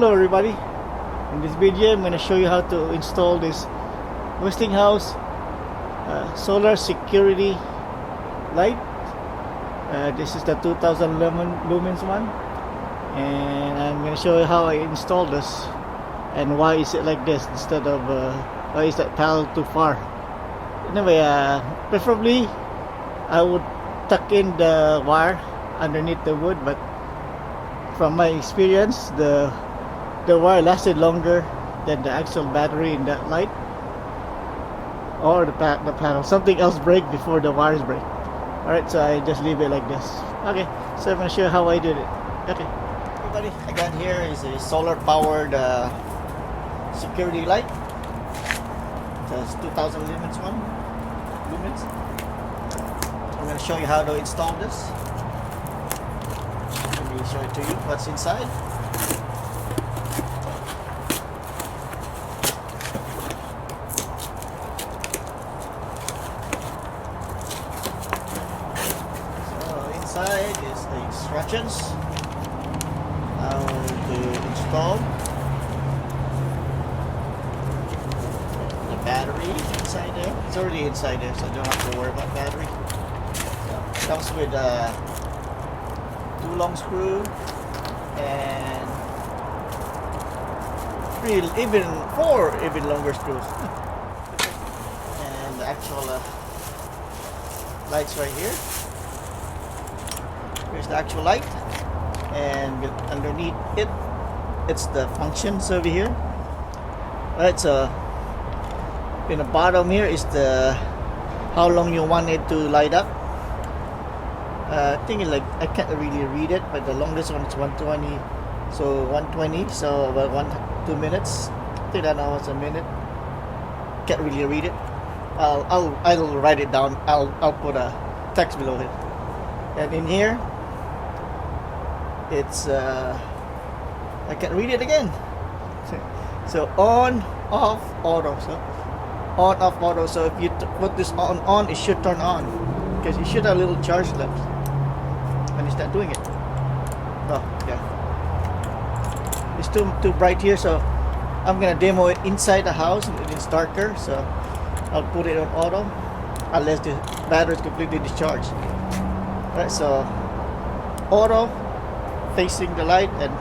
Hello everybody, in this video I'm going to show you how to install this Westinghouse solar security light. This is the 2000 lumens one, and I'm going to show you how I installed this and why is it like this instead of why is that panel too far. Anyway, preferably I would tuck in the wire underneath the wood, but from my experience the wire lasted longer than the actual battery in that light, or the panel. Something else break before the wires break. Alright, so I just leave it like this. Okay, so I'm going to show you how I did it. Okay, everybody, I got here is a solar powered security light. It's 2000 lumens one. I'm going to show you how to install this. Let me show it to you what's inside. Inside is the instructions how to install the battery inside there. It's already inside there, so I don't have to worry about battery. So it comes with 2 long screw and 4 even longer screws. And the actual lights right here. Here's the actual light, and underneath it, it's the functions over here. Alright, so in the bottom here is the how long you want it to light up. I think like I can't really read it, but the longest one is 120. So 120, so about 2 minutes. I think that now it's a minute. Can't really read it. I'll write it down. I'll put a text below it. And in here, it's I can read it again. So on, off, auto. So on, off, auto. So if you put this on, it should turn on because it should have a little charge left, and it's not doing it. Oh yeah, it's too bright here. So I'm gonna demo it inside the house. It's darker, so I'll put it on auto unless the battery is completely discharged. Alright, so auto facing the light and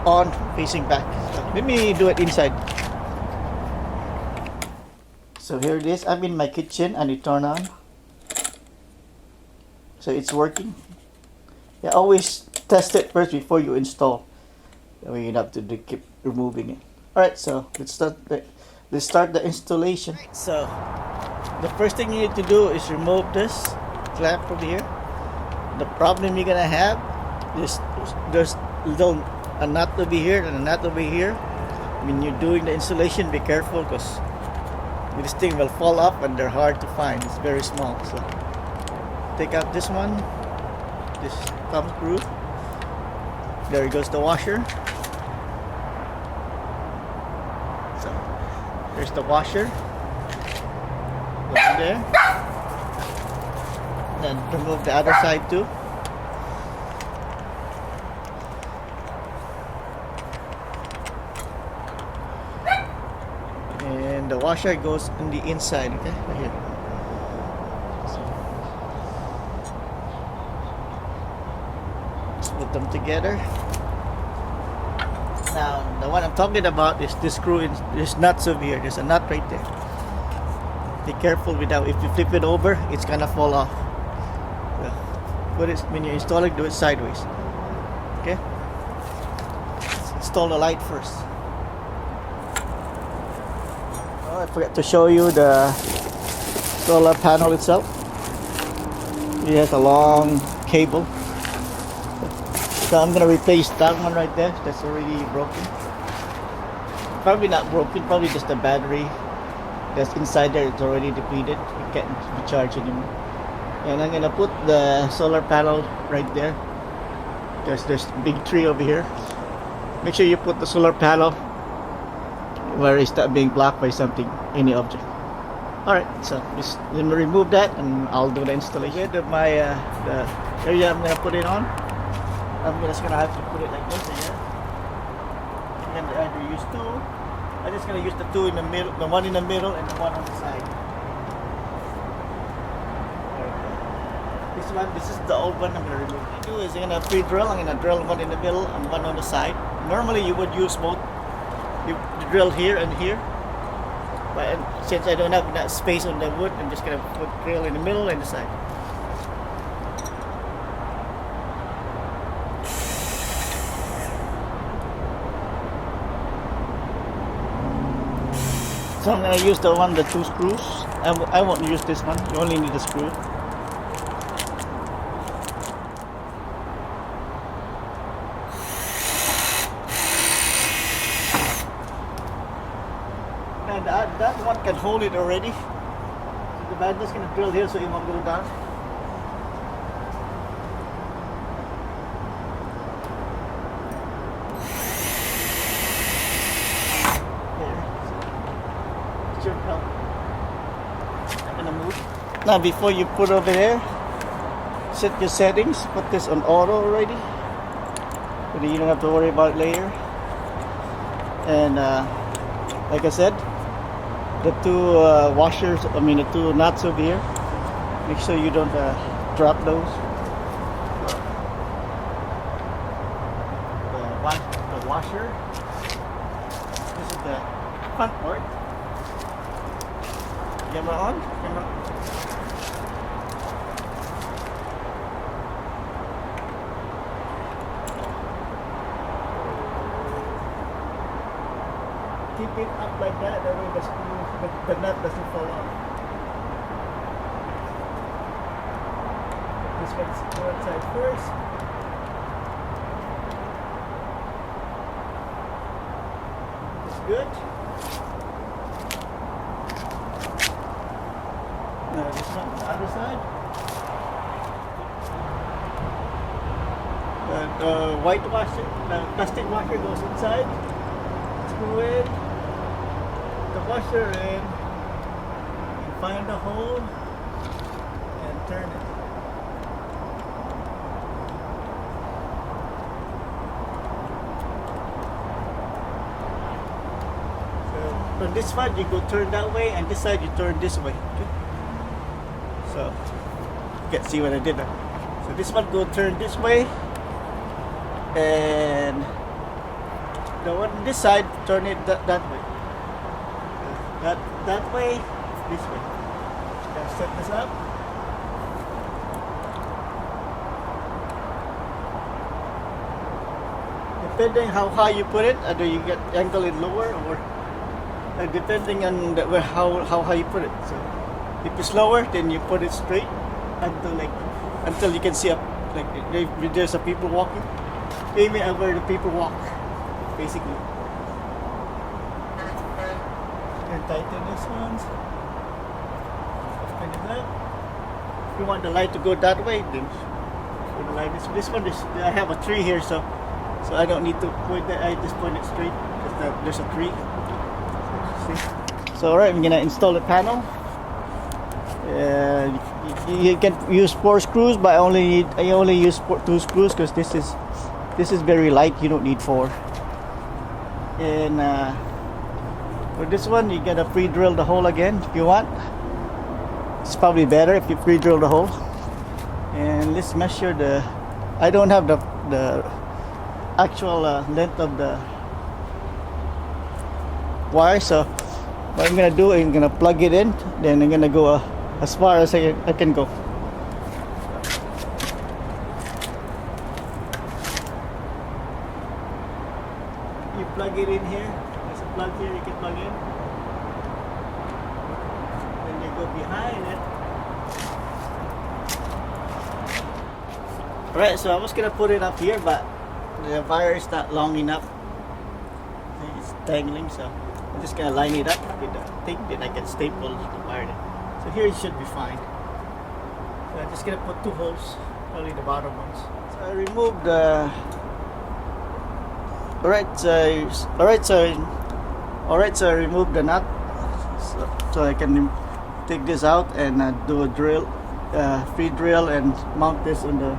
on facing back. So let me do it inside. So here it is. I'm in my kitchen and it turned on. So it's working. Yeah, always test it first before you install. That way you don't have to keep removing it. Alright, so let's start the installation. Right, so the first thing you need to do is remove this clamp over here. The problem you're gonna have is there's a nut over here and a nut over here. When you're doing the installation, be careful because this thing will fall off and they're hard to find. It's very small. So take out this one, this thumb screw. There goes the washer. So there's the washer. Go in there. And remove the other side too. And the washer goes on the inside, okay, right here. So put them together. Now the one I'm talking about is this screw in. There's nuts over here. There's a nut right there. Be careful with that. If you flip it over, it's gonna fall off. But when you're installing, do it sideways. Okay? Let's install the light first. Oh, I forgot to show you the solar panel itself. It has a long cable. So I'm gonna replace that one right there. That's already broken. Probably not broken, probably just the battery that's inside there. It's already depleted. It can't be charged anymore. And I'm gonna put the solar panel right there because there's a big tree over here. Make sure you put the solar panel where it's not being blocked by something, any object. Alright, so just let me remove that and I'll do the installation of my the area I'm gonna put it on. I'm just gonna have to put it like this. I'm gonna either use two. I'm just gonna use the two in the middle, the one in the middle and the one on the side. This is the old one I'm gonna remove. What I do is I'm gonna pre-drill. I'm gonna drill one in the middle and one on the side. Normally you would use both. You drill here and here. But since I don't have that space on the wood, I'm just gonna put drill in the middle and the side. So I'm gonna use the one, the two screws. I won't use this one. You only need a screw. And that one can hold it already. So I'm just gonna drill here so it won't go down. I'm gonna move. Now before you put over there, set your settings. Put this on auto already, so that you don't have to worry about it later. And like I said, the two washers, the two nuts over here, make sure you don't drop those. The washer. This is the front part. Camera on. Camera. Keep it up like that way the screw, the nut doesn't fall off. This one's go inside first. It's good. Now this one on the other side. The white washer, the plastic washer goes inside. Screw in the washer in, and find the hole and turn it. So on this side you go turn that way, and this side you turn this way. Okay? So you can see what I did there. So this one go turn this way, and the one on this side turn it that way. That way, this way. Now set this up. Depending how high you put it, either you get angle it lower, or depending on how high you put it. So if it's lower, then you put it straight until you can see if there's a people walking. Aim it where the people walk, basically. And tighten this one. Open it up. If you want the light to go that way, then put the light this one. I have a tree here, so I don't need to point that. I just point it straight because there's a tree. See? So alright, I'm gonna install the panel. You can use 4 screws, but I only use 2 screws because this is very light. You don't need 4. And for this one, you gotta pre-drill the hole again if you want. It's probably better if you pre-drill the hole. And let's measure I don't have the actual length of the wire, so what I'm gonna do is I'm gonna plug it in, then I'm gonna go as far as I can go. You plug it in here. There's a plug here you can plug in. Then you go behind it. Alright, so I was gonna put it up here, but the wire is not long enough. It's dangling, so I'm just gonna line it up with the thing, then I can staple the wire in. So here it should be fine. So I'm just gonna put 2 holes, only the bottom ones. So I removed the. Alright, so I removed the nut, so I can take this out and do a drill, free drill, and mount this on the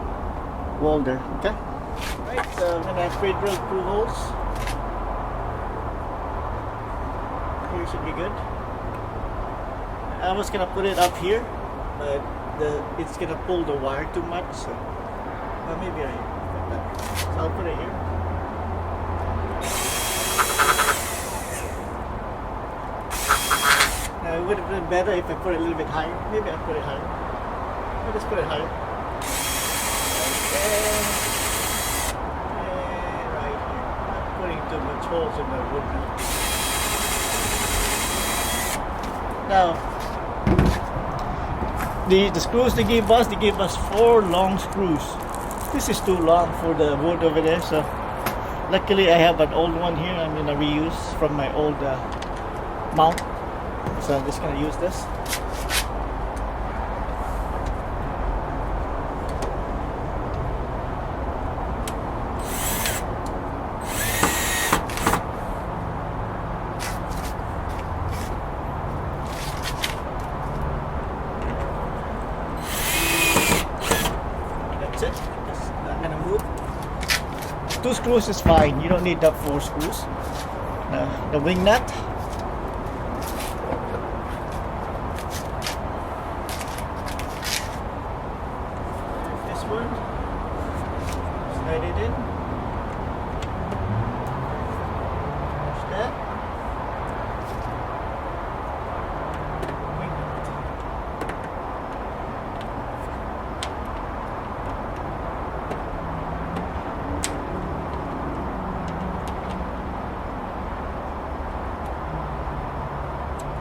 wall there. Okay. Alright, so I'm gonna free drill 2 holes. security should be good. I was gonna put it up here, but it's gonna pull the wire too much, so maybe I'll put it here. Now it would have been better if I put it a little bit higher. Maybe I'll put it higher. I'll just put it higher. And right here. I'm putting too much holes in my wood now. The screws they gave us 4 long screws. This is too long for the wood over there, so luckily I have an old one here I'm gonna reuse from my old mount. So I'm just gonna use this. That's it. Just not gonna move. 2 screws is fine. You don't need that 4 screws. The wing nut. Slide it in. Push that.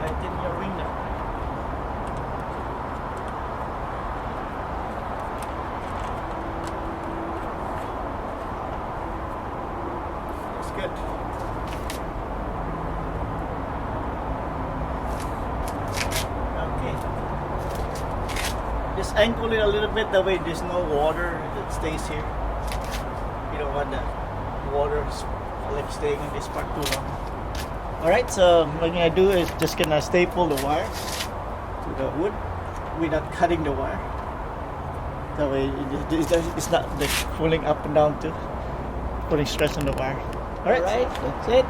Tighten your wing nut. Good. Okay. Just angle it a little bit, that way there's no water that stays here. You don't want the water like staying in this part too long. Alright, so what I'm gonna do is just gonna staple the wire to the wood without cutting the wire. That way it's not like pulling up and down too, putting stress on the wire. Alright, that's it.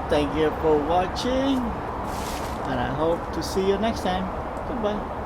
Thank you for watching, and I hope to see you next time. Goodbye.